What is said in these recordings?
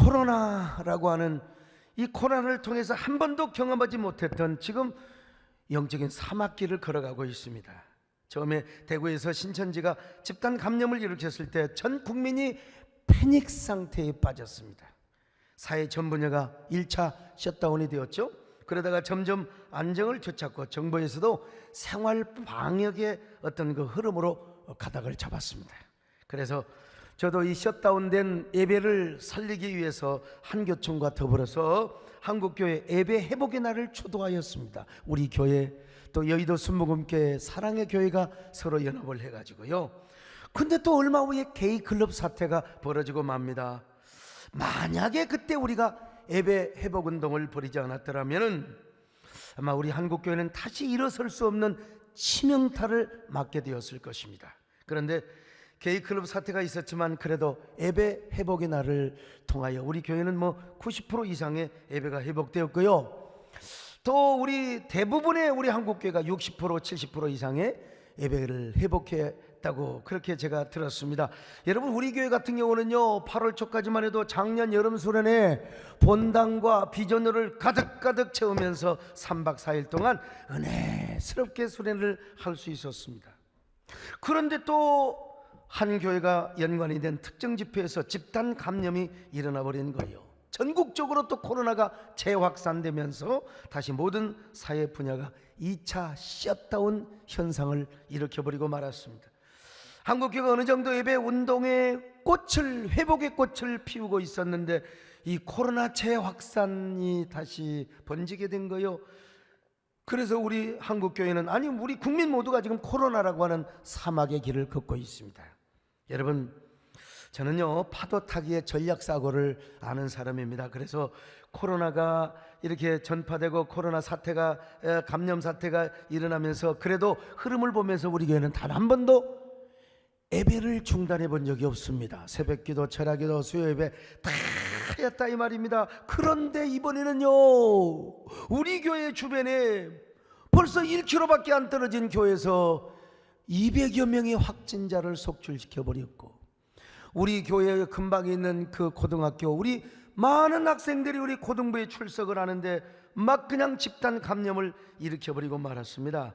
코로나라고 하는 이 코로나를 통해서 한 번도 경험하지 못했던 지금 영적인 사막길을 걸어가고 있습니다. 처음에 대구에서 신천지가 집단 감염을 일으켰을 때 전 국민이 패닉 상태에 빠졌습니다. 사회 전 분야가 1차 셧다운이 되었죠. 그러다가 점점 안정을 되찾고 정부에서도 생활 방역의 어떤 그 흐름으로 가닥을 잡았습니다. 그래서 저도 이 셧다운된 예배를 살리기 위해서 한교총과 더불어서 한국교회 예배 회복의 날을 주도하였습니다. 우리 교회 또 여의도 순복음교회 사랑의 교회가 서로 연합을 해가지고요. 근데 또 얼마 후에 게이클럽 사태가 벌어지고 맙니다. 만약에 그때 우리가 예배 회복 운동을 벌이지 않았더라면 아마 우리 한국교회는 다시 일어설 수 없는 치명타를 맞게 되었을 것입니다. 그런데 게이클럽 사태가 있었지만 그래도 예배 회복의 날을 통하여 우리 교회는 90% 이상의 예배가 회복되었고요. 또 우리 대부분의 우리 한국교회가 60% 70% 이상의 예배를 회복했다고 그렇게 제가 들었습니다. 여러분, 우리 교회 같은 경우는요 8월 초까지만 해도 작년 여름 수련회 본당과 비전호를 가득가득 채우면서 3박 4일 동안 은혜스럽게 수련을 할 수 있었습니다. 그런데 또 한 교회가 연관이 된 특정 집회에서 집단 감염이 일어나 버린 거예요. 전국적으로 또 코로나가 재확산되면서 다시 모든 사회 분야가 2차 셧다운 현상을 일으켜버리고 말았습니다. 한국교회가 어느 정도 예배 운동의 꽃을, 회복의 꽃을 피우고 있었는데 이 코로나 재확산이 다시 번지게 된 거예요. 그래서 우리 한국교회는, 아니 우리 국민 모두가 지금 코로나라고 하는 사막의 길을 걷고 있습니다. 여러분, 저는요 파도 타기의 전략사고를 아는 사람입니다. 그래서 코로나가 이렇게 전파되고 코로나 사태가, 감염 사태가 일어나면서 그래도 흐름을 보면서 우리 교회는 단 한 번도 예배를 중단해 본 적이 없습니다. 새벽기도, 철야기도, 수요예배 다 하였다 이 말입니다. 그런데 이번에는요 우리 교회 주변에 벌써 1km밖에 안 떨어진 교회에서 200여 명의 확진자를 속출시켜버렸고, 우리 교회 근방에 있는 그 고등학교, 우리 많은 학생들이 우리 고등부에 출석을 하는데 막 그냥 집단 감염을 일으켜버리고 말았습니다.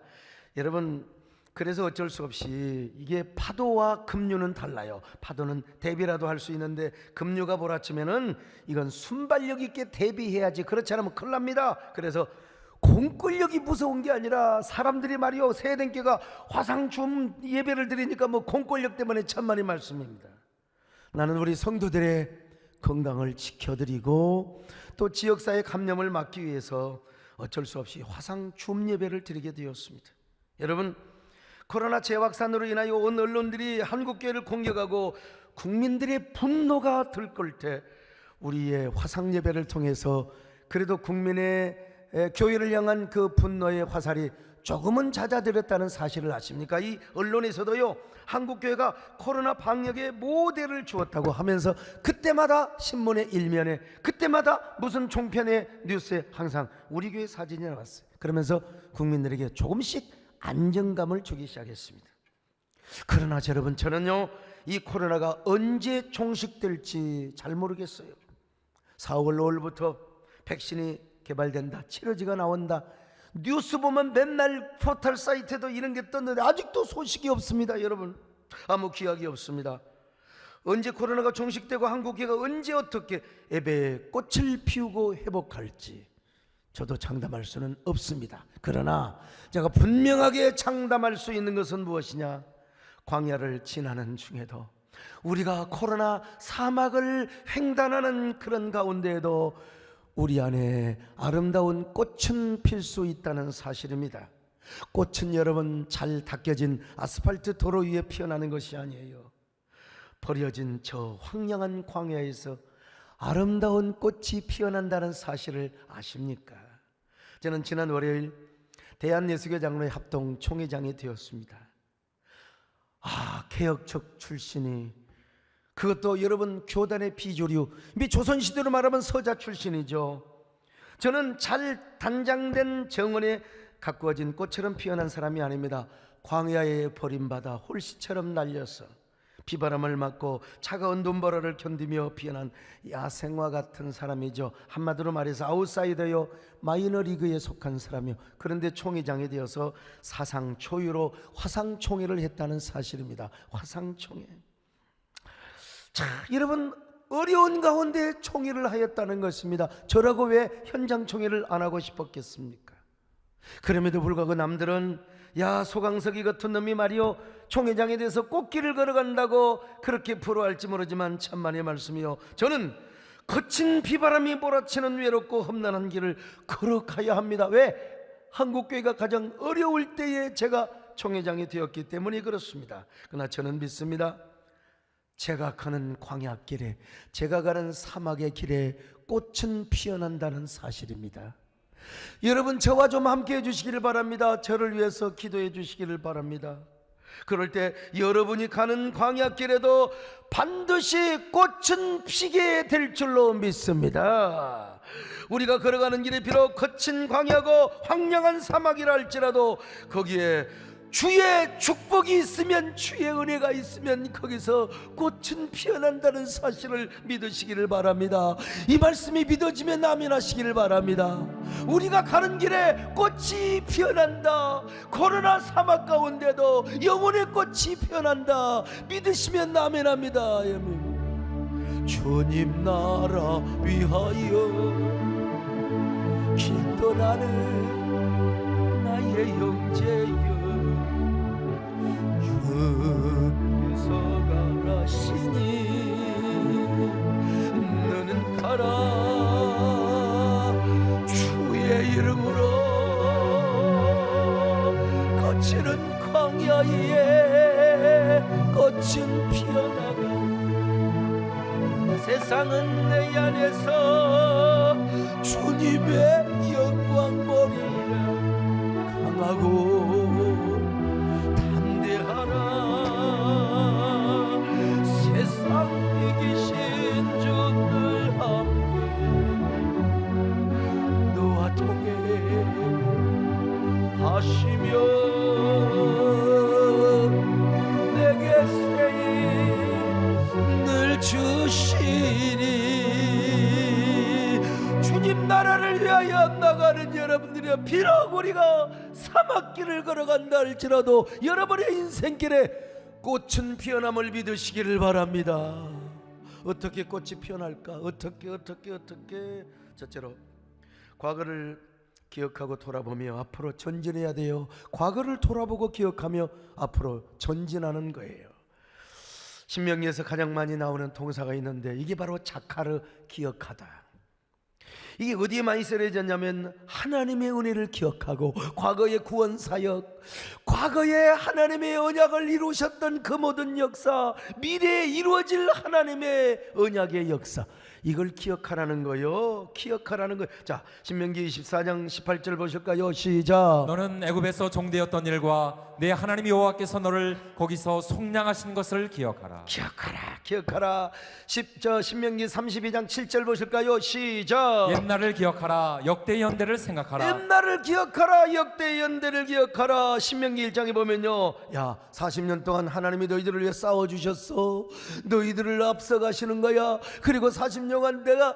여러분, 그래서 어쩔 수 없이 이게 파도와 급류는 달라요. 파도는 대비라도 할 수 있는데 급류가 몰아치면은 이건 순발력 있게 대비해야지, 그렇지 않으면 큰일 납니다. 그래서 공권력이 무서운 게 아니라 사람들이 말이요 세대교가 화상춤 예배를 드리니까 공권력 때문에 천만의 말씀입니다. 나는 우리 성도들의 건강을 지켜드리고 또 지역사회 감염을 막기 위해서 어쩔 수 없이 화상춤 예배를 드리게 되었습니다. 여러분, 코로나 재확산으로 인하여 온 언론들이 한국교회를 공격하고 국민들의 분노가 들끓을 때 우리의 화상 예배를 통해서 그래도 국민의 교회를 향한 그 분노의 화살이 조금은 잦아들었다는 사실을 아십니까? 이 언론에서도요 한국교회가 코로나 방역의 모델을 주었다고 하면서 그때마다 신문의 일면에, 그때마다 무슨 종편의 뉴스에 항상 우리 교회 사진이 나왔어요. 그러면서 국민들에게 조금씩 안정감을 주기 시작했습니다. 그러나 여러분, 저는요 이 코로나가 언제 종식될지 잘 모르겠어요. 4월 5일부터 백신이 개발된다, 치료제가 나온다, 뉴스 보면 맨날 포털 사이트에도 이런 게 떴는데 아직도 소식이 없습니다. 여러분, 아무 기약이 없습니다. 언제 코로나가 종식되고 한국교회가 언제 어떻게 예배의 꽃을 피우고 회복할지 저도 장담할 수는 없습니다. 그러나 제가 분명하게 장담할 수 있는 것은 무엇이냐? 광야를 지나는 중에도, 우리가 코로나 사막을 횡단하는 그런 가운데에도 우리 안에 아름다운 꽃은 필 수 있다는 사실입니다. 꽃은 여러분 잘 닦여진 아스팔트 도로 위에 피어나는 것이 아니에요. 버려진 저 황량한 광야에서 아름다운 꽃이 피어난다는 사실을 아십니까? 저는 지난 월요일 대한예수교 장로회 합동 총회장이 되었습니다. 개혁적 출신이, 그것도 여러분 교단의 비주류, 조선시대로 말하면 서자 출신이죠. 저는 잘 단장된 정원에 가꾸어진 꽃처럼 피어난 사람이 아닙니다. 광야에 버림받아 홀씨처럼 날려서 비바람을 맞고 차가운 눈보라를 견디며 피어난 야생화 같은 사람이죠. 한마디로 말해서 아웃사이더요, 마이너리그에 속한 사람이요. 그런데 총회장이 되어서 사상 초유로 화상총회를 했다는 사실입니다. 화상총회. 자, 여러분, 어려운 가운데 총회를 하였다는 것입니다. 저라고 왜 현장 총회를 안 하고 싶었겠습니까? 그럼에도 불구하고 남들은 야, 소강석이 같은 놈이 말이요, 총회장에 대해서 꽃길을 걸어간다고 그렇게 부러워할지 모르지만 천만의 말씀이요, 저는 거친 비바람이 몰아치는 외롭고 험난한 길을 걸어가야 합니다. 왜? 한국교회가 가장 어려울 때에 제가 총회장이 되었기 때문에 그렇습니다. 그러나 저는 믿습니다. 제가 가는 광야길에, 제가 가는 사막의 길에 꽃은 피어난다는 사실입니다. 여러분, 저와 좀 함께 해주시기를 바랍니다. 저를 위해서 기도해 주시기를 바랍니다. 그럴 때 여러분이 가는 광야길에도 반드시 꽃은 피게 될 줄로 믿습니다. 우리가 걸어가는 길이 비록 거친 광야고 황량한 사막이라 할지라도 거기에 주의 축복이 있으면, 주의 은혜가 있으면 거기서 꽃은 피어난다는 사실을 믿으시기를 바랍니다. 이 말씀이 믿어지면 아멘 하시기를 바랍니다. 우리가 가는 길에 꽃이 피어난다. 코로나 사막 가운데도 영혼의 꽃이 피어난다. 믿으시면 아멘 합니다. 주님 나라 위하여 길 떠나는 나의 형제여, 주께서 가라시니 너는 가라. 주의 이름으로 거치는 광야에 꽃은 피어나고 세상은 내 안에서 주님의 영광 보리라. 강하고 세상 이기신 주 늘 함께 너와 동행하시며 내게 세이 늘 주시니. 주님 나라를 위하여 나가는 여러분들이여, 비록 우리가 사막길을 걸어간다 할지라도 여러분의 인생길에 꽃은 피어남을 믿으시기를 바랍니다. 어떻게 꽃이 피어날까? 어떻게 첫째로 과거를 기억하고 돌아보며 앞으로 전진해야 돼요. 과거를 돌아보고 기억하며 앞으로 전진하는 거예요. 신명기에서 가장 많이 나오는 동사가 있는데 이게 바로 자카르, 기억하다. 이게 어디에 많이 쓰여졌냐면 하나님의 은혜를 기억하고 과거의 구원 사역, 과거에 하나님의 언약을 이루셨던 그 모든 역사, 미래에 이루어질 하나님의 언약의 역사, 이걸 기억하라는 거요. 기억하라는 거. 자, 신명기 24장 18절 보실까요? 시작. 너는 애굽에서 종되었던 일과 내 하나님 여호와께서 너를 거기서 속량하신 것을 기억하라. 기억하라. 신명기 32장 7절 보실까요? 시작. 옛날을 기억하라. 역대 연대를 생각하라. 옛날을 기억하라. 역대 연대를 기억하라. 신명기 1장에 보면요, 야, 40년 동안 하나님이 너희들을 위해 싸워주셨어. 너희들을 앞서가시는 거야. 그리고 40년간 내가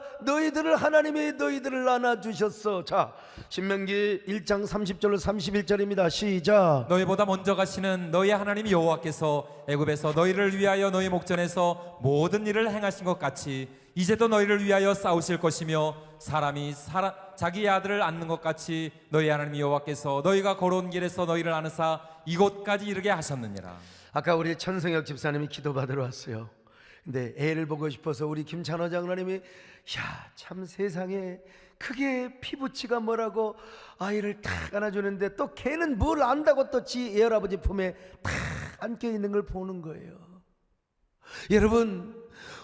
하나님이 너희들을 안아주셨어. 자, 신명기 1장 30절로 31절입니다. 시작. 너희보다 먼저 가시는 너희 하나님 여호와께서 애굽에서 너희를 위하여 너희 목전에서 모든 일을 행하신 것 같이 이제도 너희를 위하여 싸우실 것이며 사람이 자기 아들을 안는 것 같이 너희 하나님 여호와께서 너희가 걸어온 길에서 너희를 안으사 이곳까지 이르게 하셨느니라. 아까 우리 천성혁 집사님이 기도받으러 왔어요. 근데 애를 보고 싶어서 우리 김찬호 장로님이 야, 참 세상에 그게 피부치가 뭐라고 아이를 탁 안아주는데 또 걔는 뭘 안다고 또 지 애할아버지 품에 탁 안겨 있는 걸 보는 거예요. 여러분,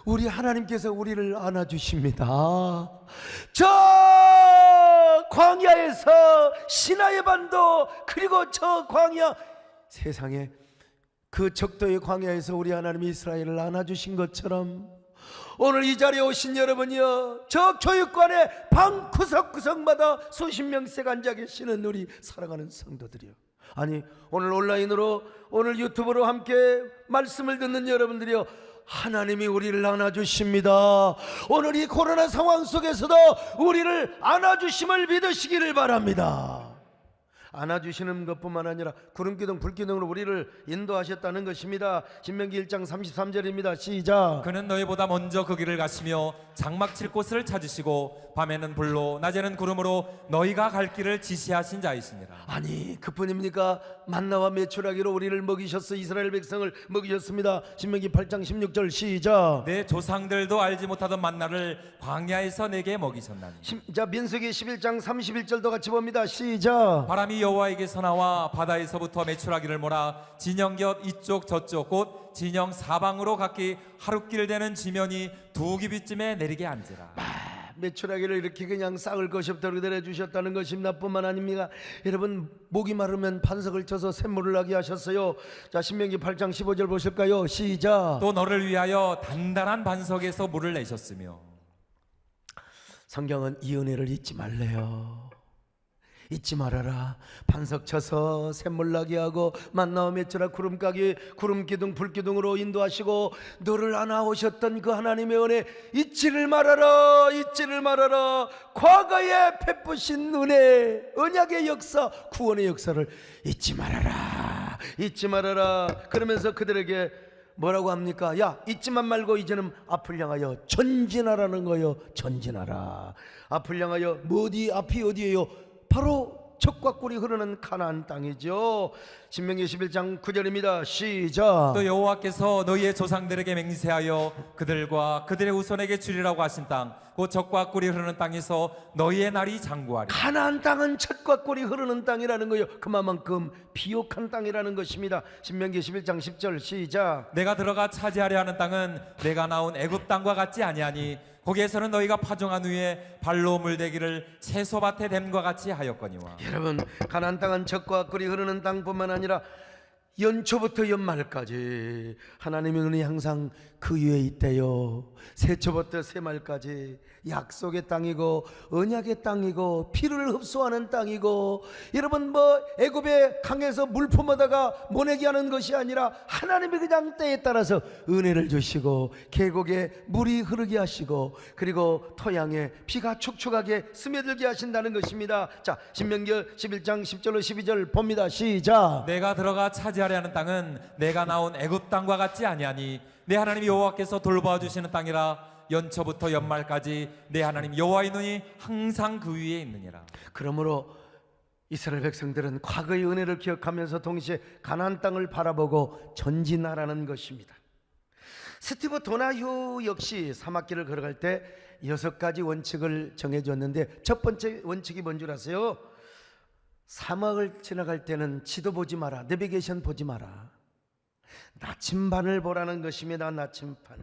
우리 하나님께서 우리를 안아주십니다. 저 광야에서 시나의 반도, 그리고 저 광야, 세상에 그 적도의 광야에서 우리 하나님이 이스라엘을 안아주신 것처럼 오늘 이 자리에 오신 여러분이요, 저 교육관의 방 구석구석마다 수십 명씩 앉아 계시는 우리 사랑하는 성도들이요, 아니, 오늘 온라인으로, 오늘 유튜브로 함께 말씀을 듣는 여러분들이요, 하나님이 우리를 안아주십니다. 오늘 이 코로나 상황 속에서도 우리를 안아주심을 믿으시기를 바랍니다. 안아주시는 것뿐만 아니라 구름기둥 불기둥으로 우리를 인도하셨다는 것입니다. 신명기 1장 33절입니다. 시작. 그는 너희보다 먼저 그 길을 가시며 장막 칠 곳을 찾으시고 밤에는 불로 낮에는 구름으로 너희가 갈 길을 지시하신 자이시니라. 아니, 그뿐입니까? 만나와 메추라기로 우리를 먹이셨어. 이스라엘 백성을 먹이셨습니다. 신명기 8장 16절 시작. 내 조상들도 알지 못하던 만나를 광야에서 내게 먹이셨나니. 자, 민수기 11장 31절도 같이 봅니다. 시작. 바람이 여호와에게서 나와 바다에서부터 메추라기를 몰아 진영 곁 이쪽 저쪽 곧 진영 사방으로 각기 하룻길 되는 지면이 두 규빗쯤에 내리게 앉으라. 메추라기를 이렇게 그냥 싹을 것이 없도록 내려주셨다는 것입니다. 뿐만 아닙니다. 여러분, 목이 마르면 반석을 쳐서 샘물을 나게 하셨어요. 자, 신명기 8장 15절 보실까요? 시작. 또 너를 위하여 단단한 반석에서 물을 내셨으며. 성경은 이 은혜를 잊지 말래요. 잊지 말아라. 반석 쳐서 샘물 나게 하고 만나와 메추라 구름가기 구름기둥 불기둥으로 인도하시고 너를 안아오셨던 그 하나님의 은혜 잊지를 말아라. 잊지를 말아라. 과거에 베푸신 은혜, 언약의 역사, 구원의 역사를 잊지 말아라. 잊지 말아라. 그러면서 그들에게 뭐라고 합니까? 야, 잊지만 말고 이제는 앞을 향하여 전진하라는 거요. 전진하라. 앞을 향하여 앞이 어디예요? 바로 젖과 꿀이 흐르는 가나안 땅이죠. 신명기 11장 9절입니다. 시작. 또 여호와께서 너희의 조상들에게 맹세하여 그들과 그들의 후손에게 주리라고 하신 땅 곧 젖과 꿀이 흐르는 땅에서 너희의 날이 장구하리. 가나안 땅은 젖과 꿀이 흐르는 땅이라는 거요. 그만큼 비옥한 땅이라는 것입니다. 신명기 11장 10절 시작. 내가 들어가 차지하려 하는 땅은 내가 나온 애굽 땅과 같지 아니하니 거기에서는 너희가 파종한 후에 발로 물대기를 채소밭에 댐과 같이 하였거니와. 여러분, 가나안 땅은 젖과 꿀이 흐르는 땅뿐만 아니라 연초부터 연말까지 하나님의 은혜 항상 그 위에 있대요. 새초부터 새말까지 약속의 땅이고 언약의 땅이고 피를 흡수하는 땅이고, 여러분 애굽의 강에서 물 품어다가 모내게 하는 것이 아니라 하나님이 그냥 때에 따라서 은혜를 주시고 계곡에 물이 흐르게 하시고 그리고 토양에 비가 촉촉하게 스며들게 하신다는 것입니다. 자, 신명기 11장 10절로 12절 봅니다. 시작. 내가 들어가 차지하려 하는 땅은 내가 나온 애굽 땅과 같지 아니하니 내 하나님 여호와께서 돌보아 주시는 땅이라 연초부터 연말까지 내 하나님 여호와의 눈이 항상 그 위에 있느니라. 그러므로 이스라엘 백성들은 과거의 은혜를 기억하면서 동시에 가나안 땅을 바라보고 전진하라는 것입니다. 스티브 도나휴 역시 사막길을 걸어갈 때 6가지 원칙을 정해줬는데, 첫 번째 원칙이 뭔 줄 아세요? 사막을 지나갈 때는 지도 보지 마라, 내비게이션 보지 마라, 나침반을 보라는 것입니다. 나침반.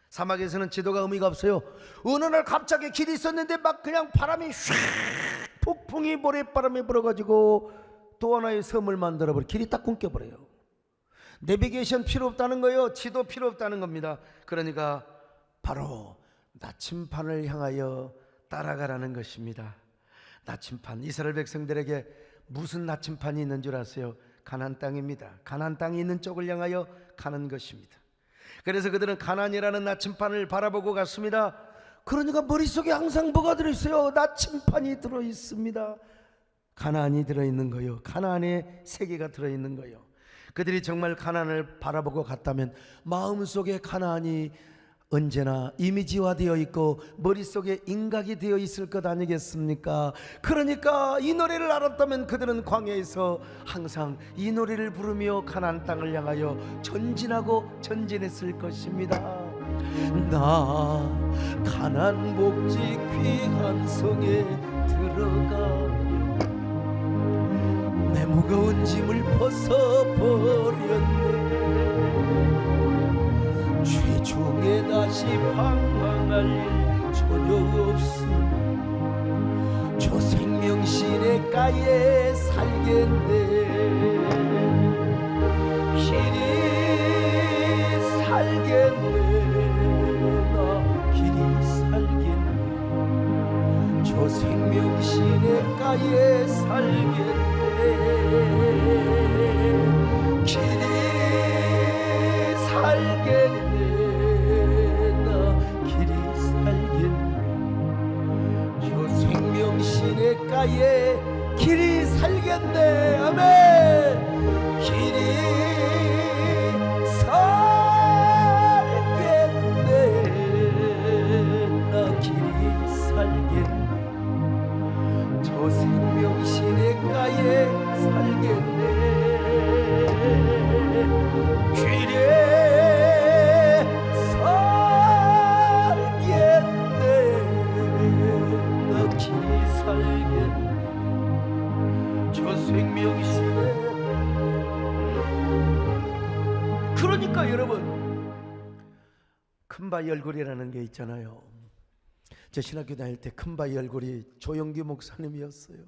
사막에서는 지도가 의미가 없어요. 어느 날 갑자기 길이 있었는데 막 그냥 바람이 휙, 폭풍이 모래바람이 불어가지고 또 하나의 섬을 만들어버려. 길이 딱 끊겨버려요. 내비게이션 필요 없다는 거예요. 지도 필요 없다는 겁니다. 그러니까 바로 나침반을 향하여 따라가라는 것입니다. 나침반. 이스라엘 백성들에게 무슨 나침반이 있는 줄 아세요? 가나안 땅입니다. 가나안 땅이 있는 쪽을 향하여 가는 것입니다. 그래서 그들은 가나안이라는 나침반을 바라보고 갔습니다. 그러니까 머릿속에 항상 뭐가 들어있어요? 나침반이 들어있습니다. 가나안이 들어있는 거요. 가나안의 세계가 들어있는 거요. 그들이 정말 가나안을 바라보고 갔다면 마음속에 가나안이 언제나 이미지화되어 있고 머릿속에 인각이 되어 있을 것 아니겠습니까? 그러니까 이 노래를 알았다면 그들은 광야에서 항상 이 노래를 부르며 가나안 땅을 향하여 전진하고 전진했을 것입니다. 나 가나안 복지 귀한 성에 들어가며 내 무거운 짐을 벗어버렸네. 죄중에 다시 방황할 일 전혀 없음. 저 생명신의 가에 살겠네. 길이 살겠네. 나 길이 살겠네. 저 생명신의 가에 살겠네. 길이 살겠네. 나 길이 살겠네. 저 생명시내가에 길이 살겠네. 아멘. 길이 살겠네. 나 길이 살겠네. 저 생명시내가에 살겠네. 길에 살겠네. 나 길이 살겠네. 저 생명시내. 그러니까 여러분, 큰바위 얼굴이라는 게 있잖아요. 저 신학교 다닐 때 큰바위 얼굴이 조영규 목사님이었어요.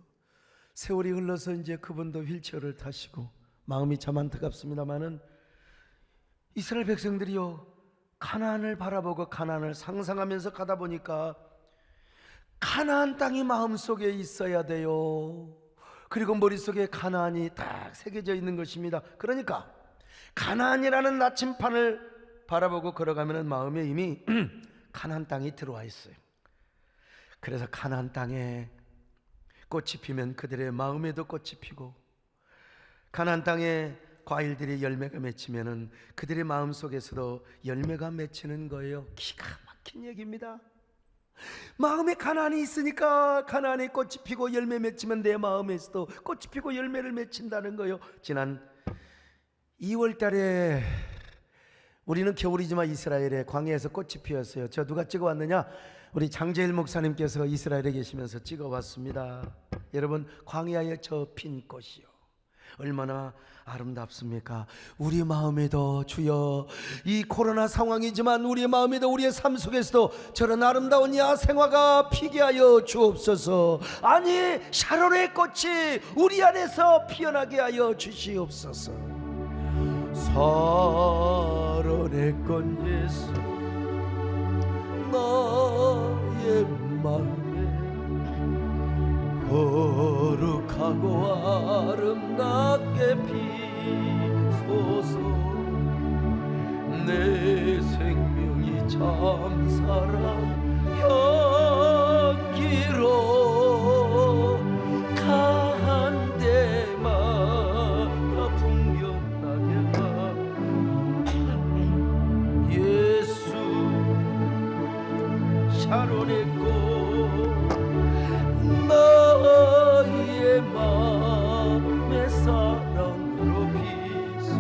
세월이 흘러서 이제 그분도 휠체어를 타시고 마음이 참 안타깝습니다마는, 이스라엘 백성들이요, 가나안을 바라보고 가나안을 상상하면서 가다 보니까 가나안 땅이 마음속에 있어야 돼요. 그리고 머릿속에 가나안이 딱 새겨져 있는 것입니다. 그러니까 가나안이라는 나침판을 바라보고 걸어가면 마음에 이미 가나안 땅이 들어와 있어요. 그래서 가나안 땅에 꽃이 피면 그들의 마음에도 꽃이 피고, 가나안 땅에 과일들이 열매가 맺히면은 그들의 마음 속에서도 열매가 맺히는 거예요. 기가 막힌 얘기입니다. 마음에 가나안이 있으니까 가나안에 꽃이 피고 열매 맺히면 내 마음에서도 꽃이 피고 열매를 맺힌다는 거예요. 지난 2월 달에 우리는 겨울이지만 이스라엘에 광야에서 꽃이 피었어요. 저 누가 찍어왔느냐? 우리 장재일 목사님께서 이스라엘에 계시면서 찍어왔습니다. 여러분, 광야에 저 핀 꽃이요, 얼마나 아름답습니까? 우리 마음에도 주여, 이 코로나 상황이지만 우리의 마음에도 우리의 삶 속에서도 저런 아름다운 야생화가 피게 하여 주옵소서. 아니, 샤론의 꽃이 우리 안에서 피어나게 하여 주시옵소서. 샤론의 꽃 예수, 나의 마음에 거룩하고 아름답게 피소서. 내 생명이 참사랑 향기로 가한 데마다 풍겨나게 하 예수. 샤론의 꽃 나의 맘의 사랑으로 비소.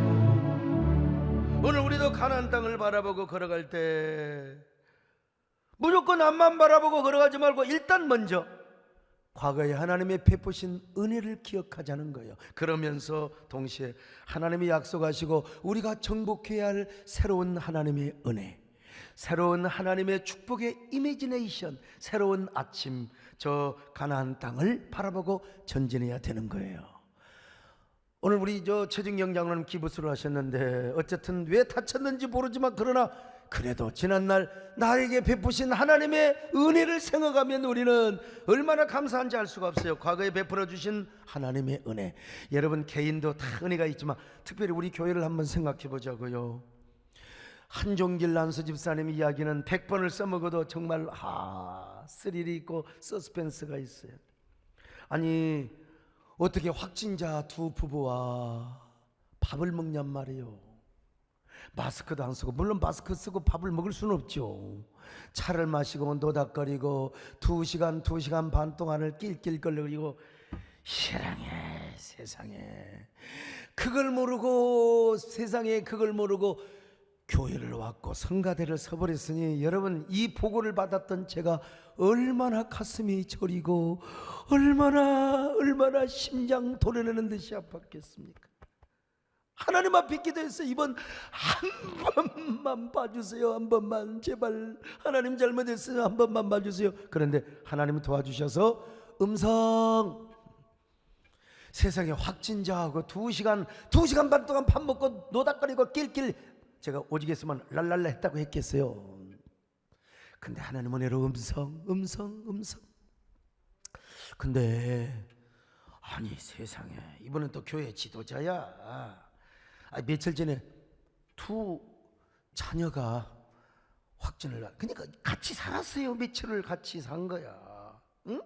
오늘 우리도 가나안 땅을 바라보고 걸어갈 때 무조건 앞만 바라보고 걸어가지 말고 일단 먼저 과거에 하나님의 베푸신 은혜를 기억하자는 거예요. 그러면서 동시에 하나님이 약속하시고 우리가 정복해야 할 새로운 하나님의 은혜, 새로운 하나님의 축복의 이미지네이션, 새로운 아침, 저 가나안 땅을 바라보고 전진해야 되는 거예요. 오늘 우리 저 최진경 장로님 기부스를 하셨는데, 어쨌든 왜 다쳤는지 모르지만 그러나 그래도 지난날 나에게 베푸신 하나님의 은혜를 생각하면 우리는 얼마나 감사한지 알 수가 없어요. 과거에 베풀어 주신 하나님의 은혜. 여러분 개인도 다 은혜가 있지만 특별히 우리 교회를 한번 생각해 보자고요. 한종길 난수 집사님 이야기는 100번을 써먹어도 정말 스릴이 있고 서스펜스가 있어요. 아니, 어떻게 확진자 두 부부와 밥을 먹냔 말이에요. 마스크도 안 쓰고, 물론 마스크 쓰고 밥을 먹을 수는 없죠. 차를 마시고 노닥거리고 2시간 반 동안을 낄낄거리고, 세상에 그걸 모르고, 세상에 그걸 모르고 교회를 왔고 성가대를 서버렸으니, 여러분 이 보고를 받았던 제가 얼마나 가슴이 저리고 얼마나 심장 도려내는 듯이 아팠겠습니까? 하나님 앞에 기도했어요. 이번 한 번만 봐주세요. 한 번만, 제발. 하나님 잘못했어요. 한 번만 봐주세요. 그런데 하나님이 도와주셔서 음성, 세상에 확진자하고 2시간 반 동안 밥 먹고 노닥거리고 낄낄, 제가 오직 했으면 랄랄라 했다고 했겠어요. 근데 하나님 은혜로 음성. 근데 아니 세상에, 이번엔 또 교회 지도자야. 며칠 전에 두 자녀가 그러니까 같이 살았어요. 며칠을 같이 산 거야. 응?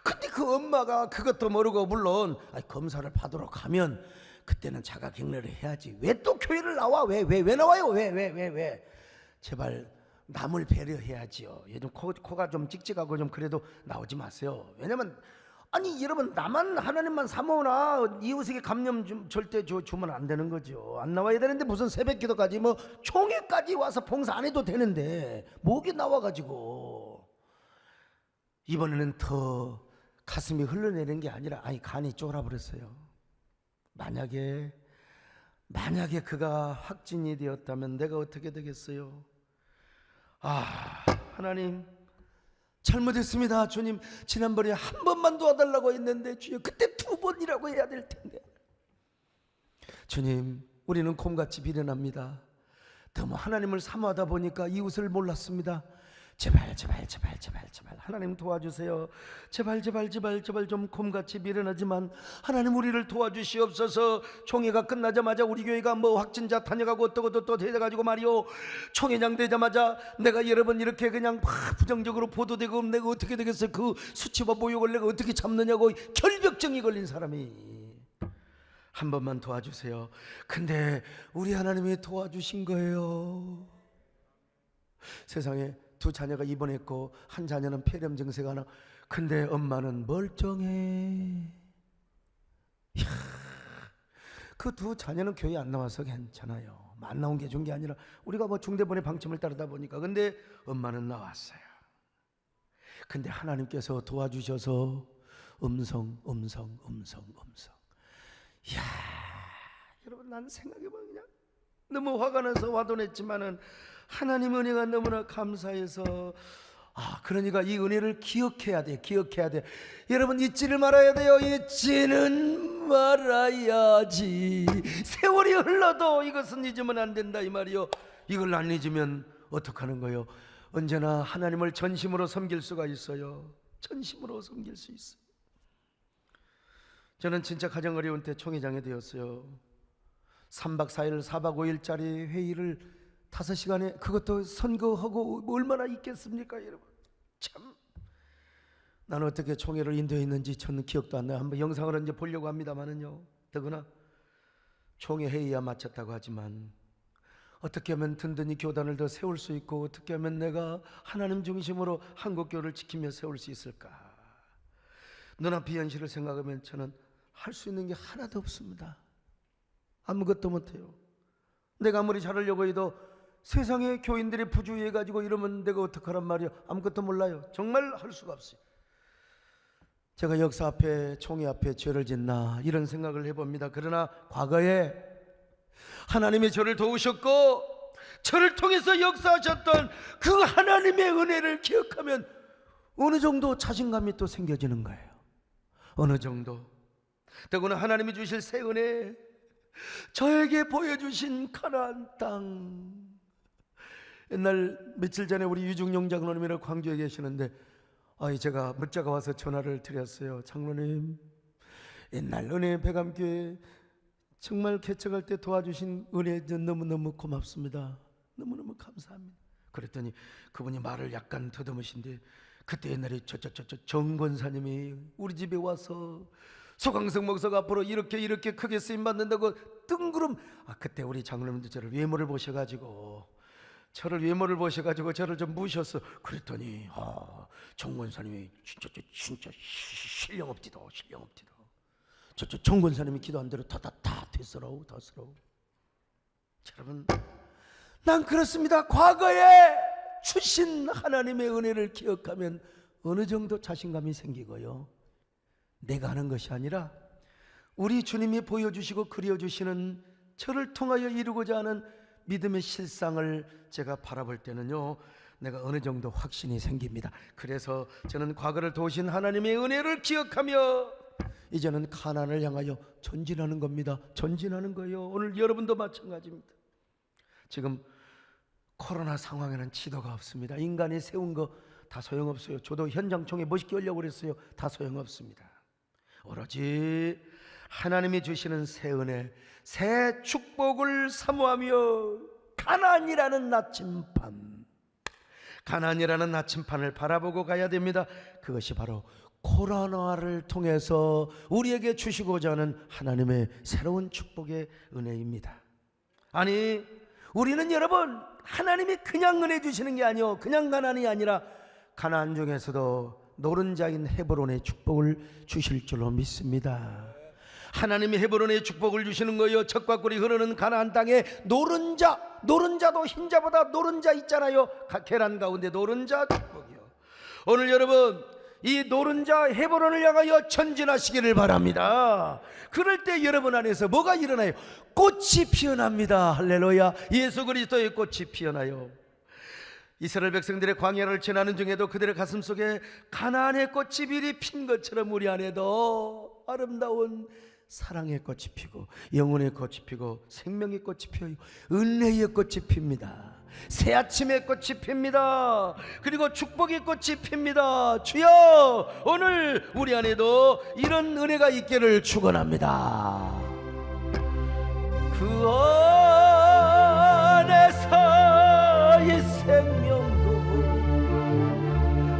근데 그 엄마가 그것도 모르고, 물론 검사를 받으러 가면 그때는 자가 격리를 해야지. 왜 또 교회를 나와? 왜 나와요? 왜? 제발 남을 배려해야지요. 요즘 코가 좀 찍찍하고 좀 그래도 나오지 마세요. 왜냐면 여러분, 나만 하나님만 사모나 이웃에게 감염 좀 절대 주면 안 되는 거죠. 안 나와야 되는데 무슨 새벽기도까지 뭐 총회까지 와서 봉사 안 해도 되는데 목이 나와가지고, 이번에는 더 가슴이 흘러내리는 게 아니라 간이 쫄아버렸어요. 만약에 그가 확진이 되었다면 내가 어떻게 되겠어요? 하나님, 잘못했습니다. 주님, 지난번에 한 번만 도와달라고 했는데 주여, 그때 두 번이라고 해야 될 텐데. 주님, 우리는 곰같이 비련합니다. 너무 하나님을 사모하다 보니까 이웃을 몰랐습니다. 제발 하나님 도와주세요. 제발 좀 곰같이 미련하지만 하나님 우리를 도와주시옵소서. 총회가 끝나자마자 우리 교회가 뭐 확진자 다녀가고 어떠고도 또 돼가지고 말이요, 총회장 되자마자 내가 여러 번 이렇게 그냥 막 부정적으로 보도되고, 내가 어떻게 되겠어요? 그 수치와 모욕을 내가 어떻게 참느냐고 결벽증이 걸린 사람이, 한 번만 도와주세요. 근데 우리 하나님이 도와주신 거예요. 세상에 두 자녀가 입원했고 한 자녀는 폐렴 증세가 하나. 근데 엄마는 멀쩡해. 그 두 자녀는 교회 안 나와서 괜찮아요. 안 나온 게 좋은 게 아니라 우리가 뭐 중대본의 방침을 따르다 보니까. 근데 엄마는 나왔어요. 근데 하나님께서 도와주셔서 음성. 이야, 여러분, 난 생각해보면 그냥 너무 화가 나서 화도 냈지만은 하나님 은혜가 너무나 감사해서, 그러니까 이 은혜를 기억해야 돼. 여러분, 잊지를 말아야 돼요. 잊지는 말아야지. 세월이 흘러도 이것은 잊으면 안 된다, 이 말이요. 이걸 안 잊으면 어떡하는 거예요? 언제나 하나님을 전심으로 섬길 수가 있어요. 전심으로 섬길 수 있어요. 저는 진짜 가장 어려운 때 총회장이 되었어요. 3박 4일 4박 5일짜리 회의를 5시간에, 그것도 선거하고 얼마나 있겠습니까, 여러분? 참, 나는 어떻게 총회를 인도했는지 저는 기억도 안 나요. 한번 영상을 이제 보려고 합니다만은요. 더구나 총회 회의야 마쳤다고 하지만 어떻게 하면 든든히 교단을 더 세울 수 있고, 어떻게 하면 내가 하나님 중심으로 한국교를 지키며 세울 수 있을까? 눈앞의 현실을 생각하면 저는 할 수 있는 게 하나도 없습니다. 아무것도 못해요. 내가 아무리 잘하려고 해도 세상에 교인들이 부주의해가지고 이러면 내가 어떡하란 말이야. 아무것도 몰라요. 정말 할 수가 없어요. 제가 역사 앞에, 총회 앞에 죄를 짓나, 이런 생각을 해봅니다. 그러나 과거에 하나님이 저를 도우셨고 저를 통해서 역사하셨던 그 하나님의 은혜를 기억하면 어느 정도 자신감이 또 생겨지는 거예요. 어느 정도. 더구나 하나님이 주실 새 은혜, 저에게 보여주신 가나안 땅. 옛날 며칠 전에 우리 유중용 장로님이랑 광주에 계시는데 제가 문자가 와서 전화를 드렸어요. 장로님, 옛날 은혜 배감교회 정말 개척할 때 도와주신 은혜 너무너무 고맙습니다. 너무너무 감사합니다. 그랬더니 그분이 말을 약간 더듬으신데, 그때 옛날에 정 권사님이 우리 집에 와서 소강성 목사가 앞으로 이렇게 크게 쓰임 받는다고 뜬구름. 그때 우리 장로님도 저를 외모를 보셔가지고 저를 좀 무셨어. 그랬더니 정 권사님이 진짜 신령 없디다. 정 권사님이 기도한 대로 다 됐어라오. 여러분, 난 그렇습니다. 과거에 주신 하나님의 은혜를 기억하면 어느 정도 자신감이 생기고요. 내가 하는 것이 아니라 우리 주님이 보여주시고 그려주시는 저를 통하여 이루고자 하는 믿음의 실상을 제가 바라볼 때는요, 내가 어느 정도 확신이 생깁니다. 그래서 저는 과거를 도우신 하나님의 은혜를 기억하며 이제는 가나안을 향하여 전진하는 겁니다. 전진하는 거예요. 오늘 여러분도 마찬가지입니다. 지금 코로나 상황에는 지도가 없습니다. 인간이 세운 거 다 소용없어요. 저도 현장 총회 멋있게 하려고 그랬어요. 다 소용없습니다. 오로지 하나님이 주시는 새 은혜, 새 축복을 사모하며 가나안이라는 나침판을 바라보고 가야 됩니다. 그것이 바로 코로나를 통해서 우리에게 주시고자 하는 하나님의 새로운 축복의 은혜입니다. 아니, 우리는 여러분, 하나님이 그냥 은혜 주시는 게 아니요, 그냥 가나안이 아니라 가나안 중에서도 노른자인 헤브론의 축복을 주실 줄로 믿습니다. 하나님이 헤브론의 축복을 주시는 거예요. 젖과 꿀이 흐르는 가나안 땅에 노른자도 흰자보다 노른자 있잖아요. 계란 가운데 노른자 축복이요. 오늘 여러분, 이 노른자 헤브론을 향하여 전진하시기를 바랍니다. 그럴 때 여러분 안에서 뭐가 일어나요? 꽃이 피어납니다. 할렐루야. 예수 그리스도의 꽃이 피어나요. 이스라엘 백성들의 광야를 지나는 중에도 그들의 가슴 속에 가나안의 꽃이 미리 핀 것처럼 우리 안에도 아름다운 사랑의 꽃이 피고 영혼의 꽃이 피고 생명의 꽃이 피어요. 은혜의 꽃이 핍니다. 새 아침의 꽃이 핍니다. 그리고 축복의 꽃이 핍니다. 주여, 오늘 우리 안에도 이런 은혜가 있기를 축원합니다. 그 안에서 이 생명도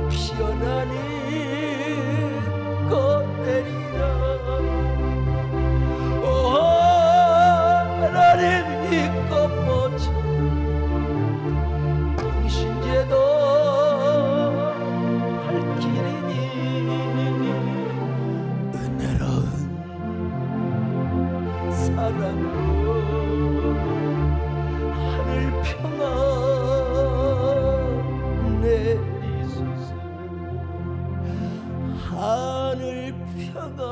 피어나니 꽃들이라. 오 하나님, 이 꽃보지 당신제도 발길이니 은혜로운 사랑으로 하늘 평안 내리소서. 하늘 평안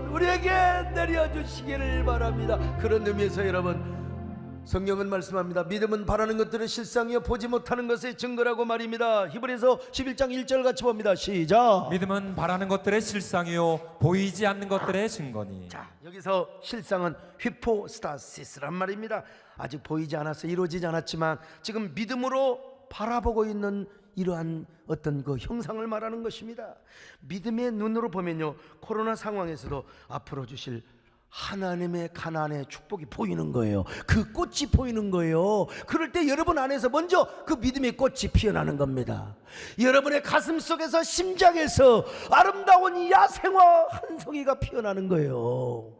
우리에게 내려주시기를 바랍니다. 그런 의미에서 여러분, 성경은 말씀합니다. 믿음은 바라는 것들의 실상이요 보지 못하는 것의 증거라고 말입니다. 히브리서 11장 1절 같이 봅니다. 시작. 믿음은 바라는 것들의 실상이요 보이지 않는 것들의 증거니. 자, 여기서 실상은 히포스타시스란 말입니다. 아직 보이지 않아서 이루어지지 않았지만 지금 믿음으로 바라보고 있는 이러한 어떤 그 형상을 말하는 것입니다. 믿음의 눈으로 보면요, 코로나 상황에서도 앞으로 주실 하나님의 가나안의 축복이 보이는 거예요. 그 꽃이 보이는 거예요. 그럴 때 여러분 안에서 먼저 그 믿음의 꽃이 피어나는 겁니다. 여러분의 가슴 속에서, 심장에서 아름다운 야생화 한 송이가 피어나는 거예요.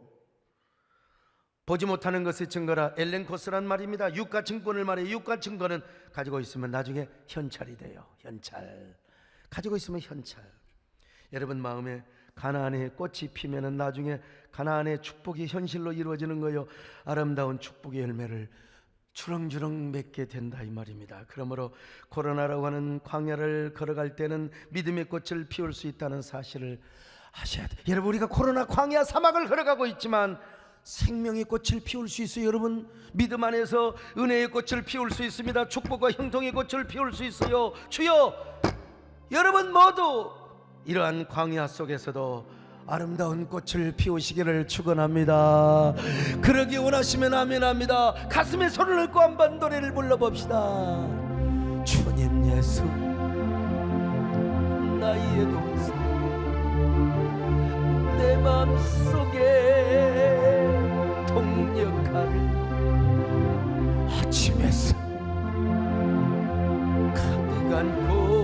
보지 못하는 것의 증거라 엘렌 코스란 말입니다. 유가 증권을 말해. 유가 증거는 가지고 있으면 나중에 현찰이 돼요. 현찰 가지고 있으면 현찰. 여러분 마음에 가나안의 꽃이 피면은 나중에 가나안의 축복이 현실로 이루어지는 거예요. 아름다운 축복의 열매를 주렁주렁 맺게 된다 이 말입니다. 그러므로 코로나라고 하는 광야를 걸어갈 때는 믿음의 꽃을 피울 수 있다는 사실을 아셔야 돼요. 여러분, 우리가 코로나 광야 사막을 걸어가고 있지만 생명의 꽃을 피울 수 있어요. 여러분, 믿음 안에서 은혜의 꽃을 피울 수 있습니다. 축복과 형통의 꽃을 피울 수 있어요. 주여, 여러분 모두 이러한 광야 속에서도 아름다운 꽃을 피우시기를 축원합니다. 그러기 원하시면 아멘합니다. 가슴에 손을 얹고 한번 노래를 불러봅시다. 주님 예수 나의 동생, 내 맘속에 동력하는 아침 햇살 가득 안고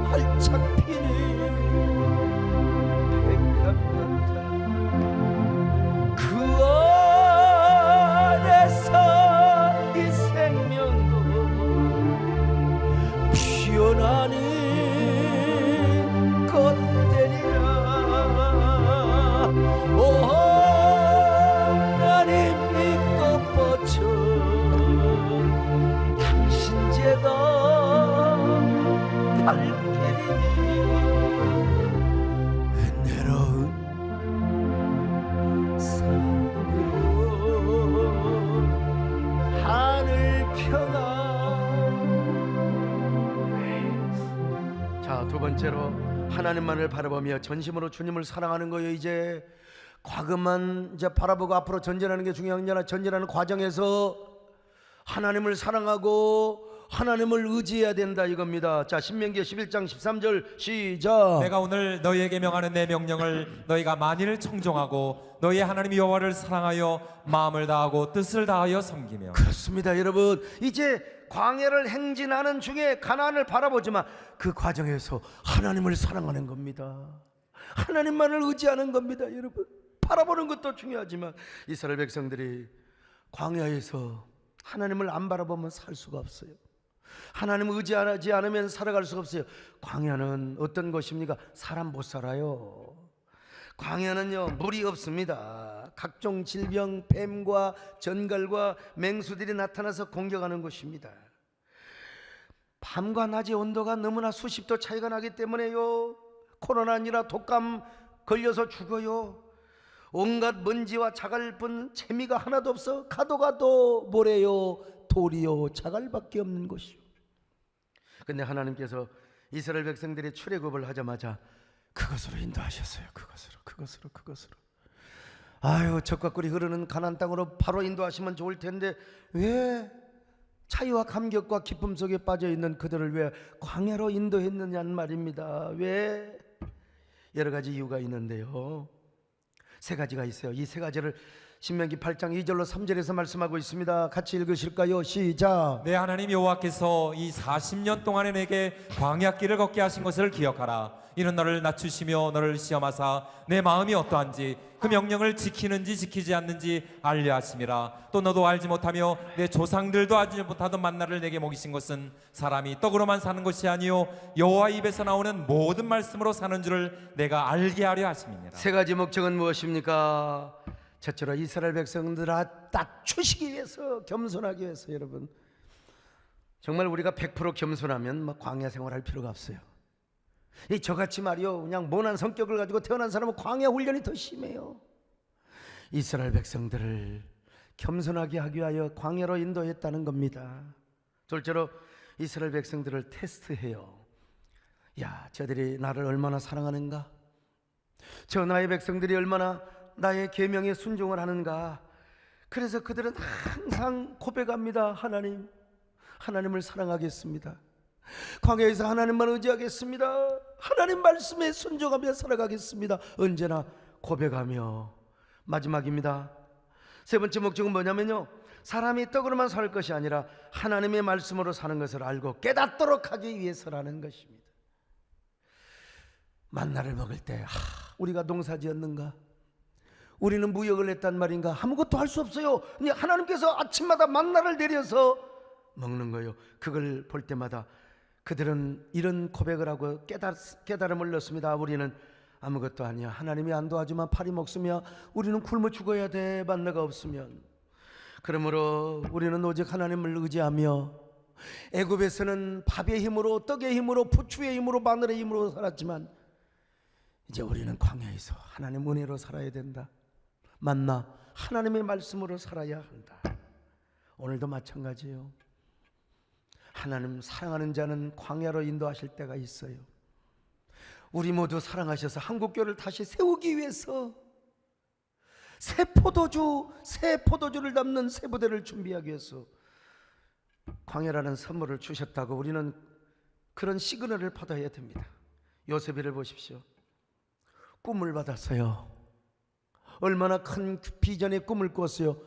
활짝 피는 백합 같아. 그 안에서 이 생명도 피어나는 꽃들이라. 오 하나님, 이 꽃보쳐 당신 제가 발길이니 은혜로운 사랑으로 하늘 평안. 자, 두 번째로 하나님만을 바라보며 전심으로 주님을 사랑하는 거예요. 이제 과거만 이제 바라보고 앞으로 전진하는 게 중요한 게 아니라 전진하는 과정에서 하나님을 사랑하고 하나님을 의지해야 된다 이겁니다. 자, 신명기 11장 13절 시작. 내가 오늘 너희에게 명하는 내 명령을 너희가 만일 청종하고 너희의 하나님 여호와를 사랑하여 마음을 다하고 뜻을 다하여 섬기며. 그렇습니다, 여러분. 이제 광야를 행진하는 중에 가나안을 바라보지만 그 과정에서 하나님을 사랑하는 겁니다. 하나님만을 의지하는 겁니다, 여러분. 바라보는 것도 중요하지만 이스라엘 백성들이 광야에서 하나님을 안 바라보면 살 수가 없어요. 하나님을 의지하지 않으면 살아갈 수가 없어요. 광야는 어떤 것입니까? 사람 못 살아요. 광야는요, 물이 없습니다. 각종 질병, 뱀과 전갈과 맹수들이 나타나서 공격하는 곳입니다. 밤과 낮의 온도가 너무나 수십 도 차이가 나기 때문에요, 코로나 아니라 독감 걸려서 죽어요. 온갖 먼지와 자갈뿐 재미가 하나도 없어. 가도 가도 모래요, 돌이요, 자갈밖에 없는 곳이요. 근데 하나님께서 이스라엘 백성들이 출애굽을 하자마자 그것으로 인도하셨어요. 그것으로. 아유, 적과 꿀이 흐르는 가나안 땅으로 바로 인도하시면 좋을 텐데 왜 차이와 감격과 기쁨 속에 빠져 있는 그들을 왜 광야로 인도했느냐는 말입니다. 왜? 여러 가지 이유가 있는데요, 세 가지가 있어요. 이 세 가지를 신명기 8장 2절로 3절에서 말씀하고 있습니다. 같이 읽으실까요? 시작. 내 하나님 여호와께서 이 40년 동안에 내게 광야길을 걷게 하신 것을 기억하라. 이는 너를 낮추시며 너를 시험하사 내 마음이 어떠한지 그 명령을 지키는지 지키지 않는지 알려 하심이라. 또 너도 알지 못하며 내 조상들도 알지 못하던 만나를 내게 먹이신 것은 사람이 떡으로만 사는 것이 아니요 여호와 입에서 나오는 모든 말씀으로 사는 줄을 내가 알게 하려 하심이니라. 세 가지 목적은 무엇입니까? 첫째로 이스라엘 백성들을 낮추시기 위해서, 겸손하기 위해서. 여러분, 정말 우리가 100% 겸손하면 막 광야 생활할 필요가 없어요. 이 저같이 말이요, 그냥 모난 성격을 가지고 태어난 사람은 광야 훈련이 더 심해요. 이스라엘 백성들을 겸손하게 하기 위하여 광야로 인도했다는 겁니다. 둘째로 이스라엘 백성들을 테스트해요. 야, 저들이 나를 얼마나 사랑하는가, 저 나의 백성들이 얼마나 나의 계명에 순종을 하는가. 그래서 그들은 항상 고백합니다. 하나님을 사랑하겠습니다. 광야에서 하나님만 의지하겠습니다. 하나님 말씀에 순종하며 살아가겠습니다. 언제나 고백하며. 마지막입니다. 세 번째 목적은 뭐냐면요, 사람이 떡으로만 살 것이 아니라 하나님의 말씀으로 사는 것을 알고 깨닫도록 하기 위해서라는 것입니다. 만나를 먹을 때 우리가 농사지었는가? 우리는 무역을 했단 말인가? 아무것도 할 수 없어요. 그냥 하나님께서 아침마다 만나를 내려서 먹는 거예요. 그걸 볼 때마다 그들은 이런 고백을 하고 깨달음을 얻습니다. 우리는 아무것도 아니야. 하나님이 안 도와주면 파리 먹으며 우리는 굶어 죽어야 돼, 만나가 없으면. 그러므로 우리는 오직 하나님을 의지하며, 애굽에서는 밥의 힘으로, 떡의 힘으로, 부추의 힘으로, 마늘의 힘으로 살았지만 이제 우리는 광야에서 하나님 은혜로 살아야 된다. 만나 하나님의 말씀으로 살아야 한다. 오늘도 마찬가지예요. 하나님 사랑하는 자는 광야로 인도하실 때가 있어요. 우리 모두 사랑하셔서 한국교회를 다시 세우기 위해서 새 포도주를 담는 새 부대를 준비하기 위해서 광야라는 선물을 주셨다고 우리는 그런 시그널을 받아야 됩니다. 요셉이를 보십시오. 꿈을 받았어요. 얼마나 큰 비전의 꿈을 꿨어요.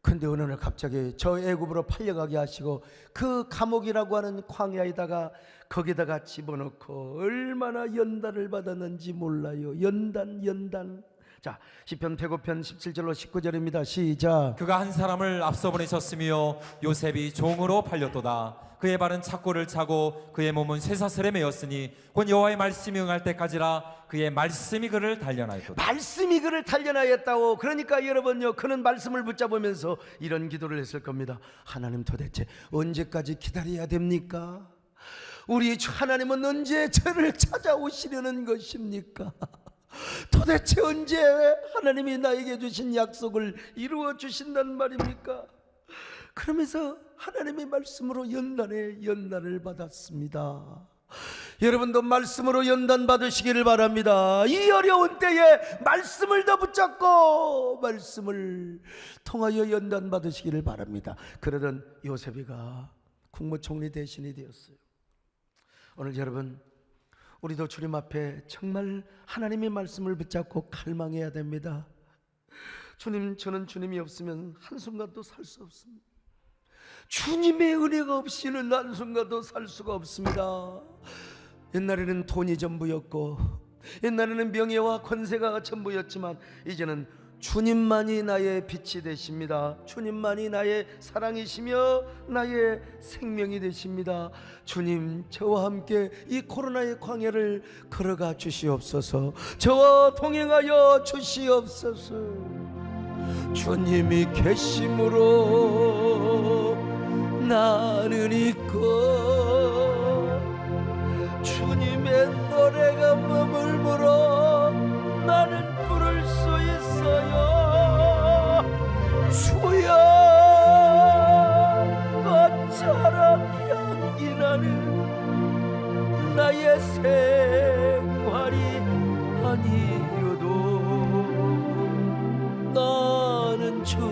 근데 어느 날 갑자기 저 애굽으로 팔려가게 하시고 그 감옥이라고 하는 광야에다가 거기다가 집어넣고 얼마나 연단을 받았는지 몰라요. 연단. 자, 시편 105편 17절로 19절입니다. 시작. 그가 한 사람을 앞서 보내셨으며 요셉이 종으로 팔렸도다. 그의 발은 착고를 차고 그의 몸은 쇠사슬에 매였으니 곧 여호와의 말씀이 응할 때까지라. 그의 말씀이 그를 단련하였도다. 말씀이 그를 단련하였다고. 그러니까 여러분요, 그는 말씀을 붙잡으면서 이런 기도를 했을 겁니다. 하나님, 도대체 언제까지 기다려야 됩니까? 우리 하나님은 언제 저를 찾아오시려는 것입니까? 도대체 언제 하나님이 나에게 주신 약속을 이루어 주신단 말입니까? 그러면서 하나님의 말씀으로 연단을 받았습니다. 여러분도 말씀으로 연단 받으시기를 바랍니다. 이 어려운 때에 말씀을 더 붙잡고 말씀을 통하여 연단 받으시기를 바랍니다. 그러던 요셉이가 국무총리 대신이 되었어요. 오늘 여러분, 우리도 주님 앞에 정말 하나님의 말씀을 붙잡고 갈망해야 됩니다. 주님, 저는 주님이 없으면 한순간도 살 수 없습니다. 주님의 은혜가 없이는 한순간도 살 수가 없습니다. 옛날에는 돈이 전부였고, 옛날에는 명예와 권세가 전부였지만, 이제는 주님만이 나의 빛이 되십니다. 주님만이 나의 사랑이시며 나의 생명이 되십니다. 주님, 저와 함께 이 코로나의 광야를 걸어가 주시옵소서. 저와 동행하여 주시옵소서. 주님이 계심으로 나는 있고, 주님의 노래가 머물므로 나는 부를 수 있어요. 주여, 꽃처럼 향기 나는 나의 생활이 아니어도 나는 주님이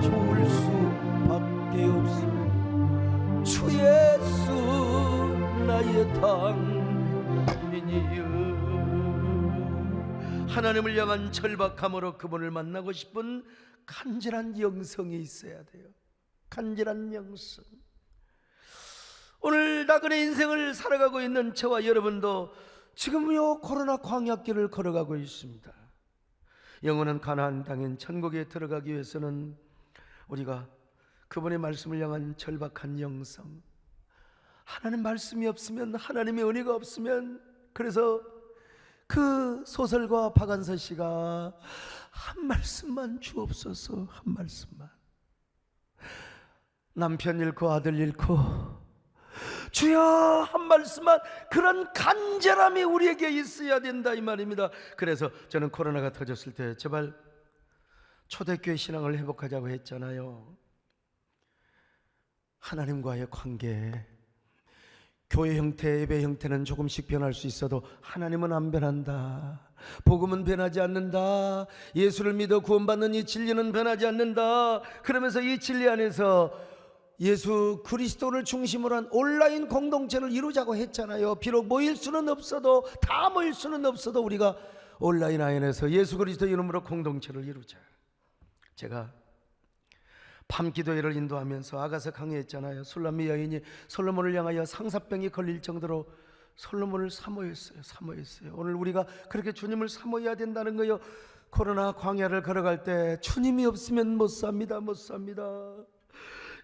좋을 수밖에 없어. 주 예수 나의 당신이여. 하나님을 향한 절박함으로 그분을 만나고 싶은 간절한 영성이 있어야 돼요. 간절한 영성. 오늘 나그네 인생을 살아가고 있는 저와 여러분도 지금 요 코로나 광야길을 걸어가고 있습니다. 영원한 가나안 땅인 천국에 들어가기 위해서는 우리가 그분의 말씀을 향한 절박한 영성, 하나님 말씀이 없으면, 하나님의 은혜가 없으면, 그래서 그 소설가 박안서 씨가 한 말씀만 주옵소서, 한 말씀만. 남편 잃고 아들 잃고 주여 한 말씀만, 그런 간절함이 우리에게 있어야 된다 이 말입니다. 그래서 저는 코로나가 터졌을 때 제발 초대교회 신앙을 회복하자고 했잖아요. 하나님과의 관계, 교회 형태, 예배 형태는 조금씩 변할 수 있어도 하나님은 안 변한다. 복음은 변하지 않는다. 예수를 믿어 구원받는 이 진리는 변하지 않는다. 그러면서 이 진리 안에서 예수 그리스도를 중심으로 한 온라인 공동체를 이루자고 했잖아요. 비록 모일 수는 없어도, 다 모일 수는 없어도 우리가 온라인 안에서 예수 그리스도 이름으로 공동체를 이루자. 제가 밤기도회를 인도하면서 아가서 강의했잖아요. 술람미 여인이 솔로몬을 향하여 상사병이 걸릴 정도로 솔로몬을 사모했어요. 오늘 우리가 그렇게 주님을 사모해야 된다는 거예요. 코로나 광야를 걸어갈 때 주님이 없으면 못 삽니다.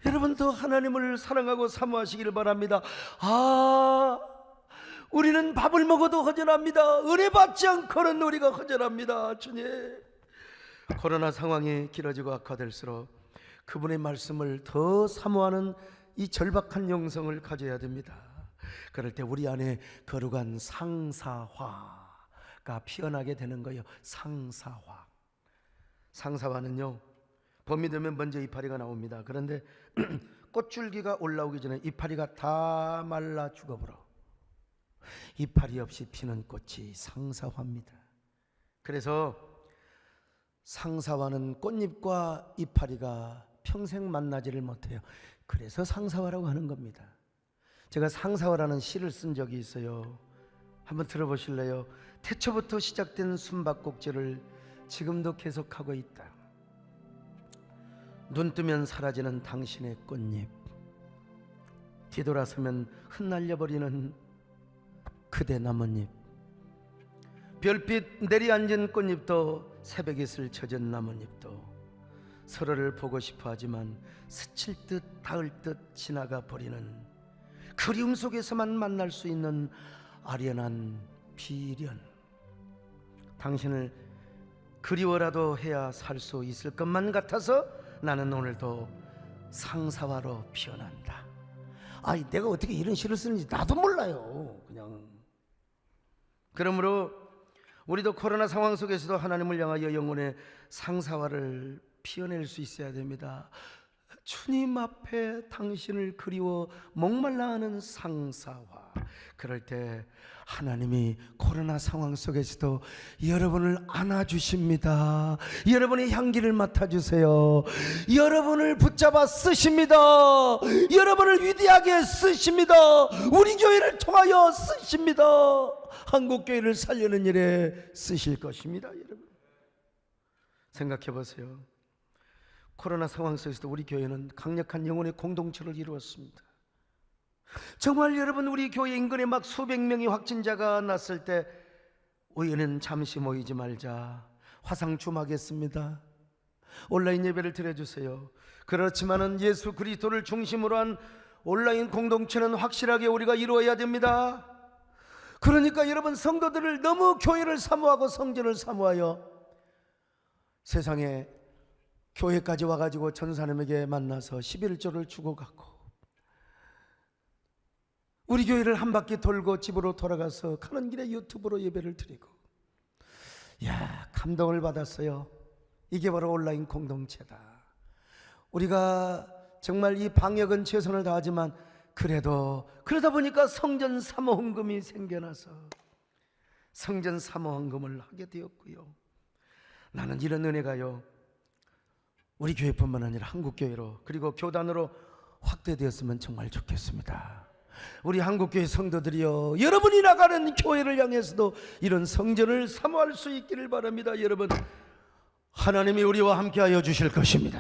여러분도 하나님을 사랑하고 사모하시기를 바랍니다. 우리는 밥을 먹어도 허전합니다. 은혜 받지 않고는 우리가 허전합니다. 주님, 코로나 상황이 길어지고 악화될수록 그분의 말씀을 더 사모하는 이 절박한 영성을 가져야 됩니다. 그럴 때 우리 안에 거룩한 상사화가 피어나게 되는 거예요. 상사화는요, 봄이 되면 먼저 이파리가 나옵니다. 그런데 꽃줄기가 올라오기 전에 이파리가 다 말라 죽어버려. 이파리 없이 피는 꽃이 상사화입니다. 그래서 상사화는 꽃잎과 이파리가 평생 만나지를 못해요. 그래서 상사화라고 하는 겁니다. 제가 상사화라는 시를 쓴 적이 있어요. 한번 들어보실래요? 태초부터 시작된 숨바꼭질을 지금도 계속하고 있다. 눈 뜨면 사라지는 당신의 꽃잎, 뒤돌아서면 흩날려버리는 그대 나뭇잎, 별빛 내리앉은 꽃잎도 새벽이슬 젖은 나뭇잎도 서로를 보고 싶어 하지만 스칠 듯 닿을 듯 지나가 버리는 그리움 속에서만 만날 수 있는 아련한 비련. 당신을 그리워라도 해야 살 수 있을 것만 같아서 나는 오늘도 상사화로 피어난다. 내가 어떻게 이런 시를 쓰는지 나도 몰라요. 그냥. 그러므로 우리도 코로나 상황 속에서도 하나님을 향하여 영혼의 상사화를 피어낼 수 있어야 됩니다. 주님 앞에 당신을 그리워 목말라하는 상사화. 그럴 때 하나님이 코로나 상황 속에서도 여러분을 안아주십니다. 여러분의 향기를 맡아주세요. 여러분을 붙잡아 쓰십니다. 여러분을 위대하게 쓰십니다. 우리 교회를 통하여 쓰십니다. 한국교회를 살리는 일에 쓰실 것입니다. 여러분 생각해 보세요. 코로나 상황 속에서도 우리 교회는 강력한 영혼의 공동체를 이루었습니다. 정말 여러분, 우리 교회 인근에 막 수백 명의 확진자가 났을 때 우리는 잠시 모이지 말자, 화상 줌하겠습니다, 온라인 예배를 드려주세요. 그렇지만은 예수 그리스도를 중심으로 한 온라인 공동체는 확실하게 우리가 이루어야 됩니다. 그러니까 여러분, 성도들을 너무 교회를 사모하고 성전을 사모하여 세상에 교회까지 와가지고 전사님에게 만나서 11조를 주고 갔고, 우리 교회를 한 바퀴 돌고 집으로 돌아가서 가는 길에 유튜브로 예배를 드리고, 야, 감동을 받았어요. 이게 바로 온라인 공동체다. 우리가 정말 이 방역은 최선을 다하지만 그래도 그러다 보니까 성전 사모헌금이 생겨나서 성전 사모헌금을 하게 되었고요. 나는 이런 은혜가요, 우리 교회뿐만 아니라 한국교회로 그리고 교단으로 확대되었으면 정말 좋겠습니다. 우리 한국교회 성도들이요, 여러분이 나가는 교회를 향해서도 이런 성전을 사모할 수 있기를 바랍니다. 여러분, 하나님이 우리와 함께하여 주실 것입니다.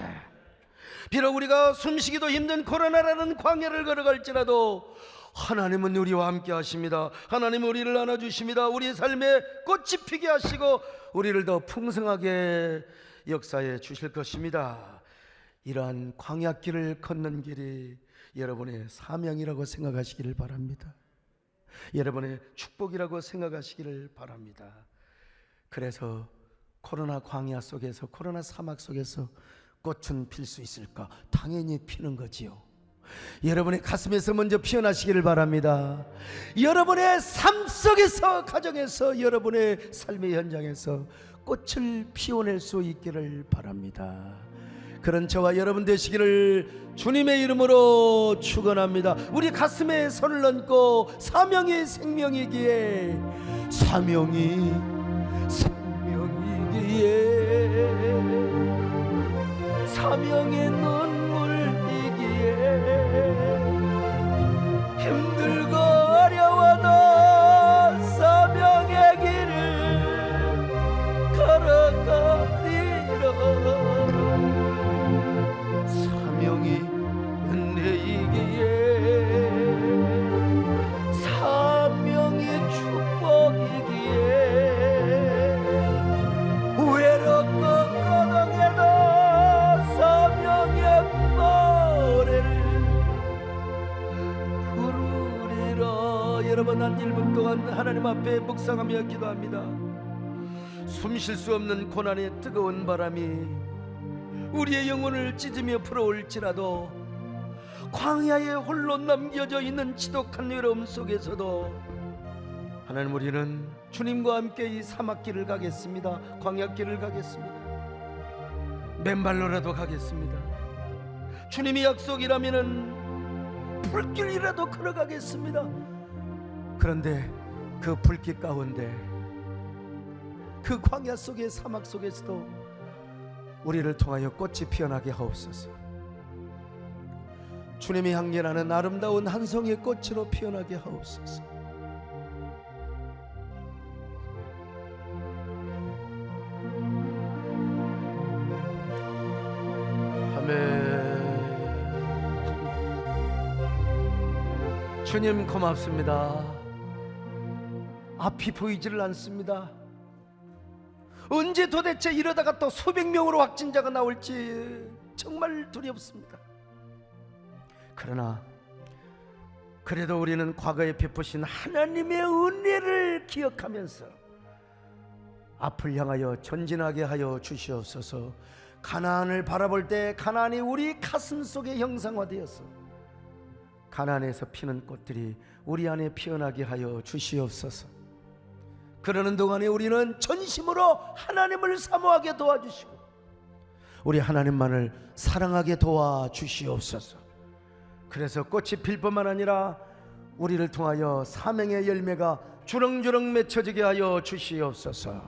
비록 우리가 숨쉬기도 힘든 코로나라는 광야를 걸어갈지라도 하나님은 우리와 함께 하십니다. 하나님은 우리를 안아주십니다. 우리의 삶에 꽃이 피게 하시고 우리를 더 풍성하게 역사해 주실 것입니다. 이러한 광야길을 걷는 길이 여러분의 사명이라고 생각하시기를 바랍니다. 여러분의 축복이라고 생각하시기를 바랍니다. 그래서 코로나 광야 속에서, 코로나 사막 속에서 꽃은 필 수 있을까? 당연히 피는 거지요. 여러분의 가슴에서 먼저 피어나시기를 바랍니다. 여러분의 삶 속에서, 가정에서, 여러분의 삶의 현장에서 꽃을 피워낼 수 있기를 바랍니다. 그런 저와 여러분 되시기를 주님의 이름으로 축원합니다. 우리 가슴에 손을 얹고 사명이 생명이기에, 사명이 생명이기에, 사명의 눈물이기에, 힘들고 어려워도 사명의 길을 걸어가리라. 사명이 은혜이기에, 사명이 축복이기에, 외롭고 고독해도 사명의 노래를 부르리라. 여러분, 한 1분 동안 하나님 앞에 묵상하며 기도합니다. 숨 쉴 수 없는 고난의 뜨거운 바람이 우리의 영혼을 찢으며 불어올지라도, 광야에 홀로 남겨져 있는 지독한 외로움 속에서도 하나님, 우리는 주님과 함께 이 사막길을 가겠습니다. 광야길을 가겠습니다. 맨발로라도 가겠습니다. 주님이 약속이라면은 불길이라도 걸어가겠습니다. 그런데 그 불길 가운데, 그 광야 속의 사막 속에서도 우리를 통하여 꽃이 피어나게 하옵소서. 주님이 향기나는 아름다운 한 송이의 꽃으로 피어나게 하옵소서. 아멘. 주님 고맙습니다. 앞이 보이지를 않습니다. 언제 도대체 이러다가 또 수백 명으로 확진자가 나올지 정말 두렵습니다. 그러나 그래도 우리는 과거에 베푸신 하나님의 은혜를 기억하면서 앞을 향하여 전진하게 하여 주시옵소서. 가나안을 바라볼 때 가나안이 우리 가슴 속에 형상화되어서 가나안에서 피는 꽃들이 우리 안에 피어나게 하여 주시옵소서. 그러는 동안에 우리는 전심으로 하나님을 사모하게 도와주시고 우리 하나님만을 사랑하게 도와주시옵소서. 그래서 꽃이 필 뿐만 아니라 우리를 통하여 사명의 열매가 주렁주렁 맺혀지게 하여 주시옵소서.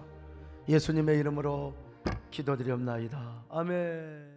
예수님의 이름으로 기도드리옵나이다. 아멘.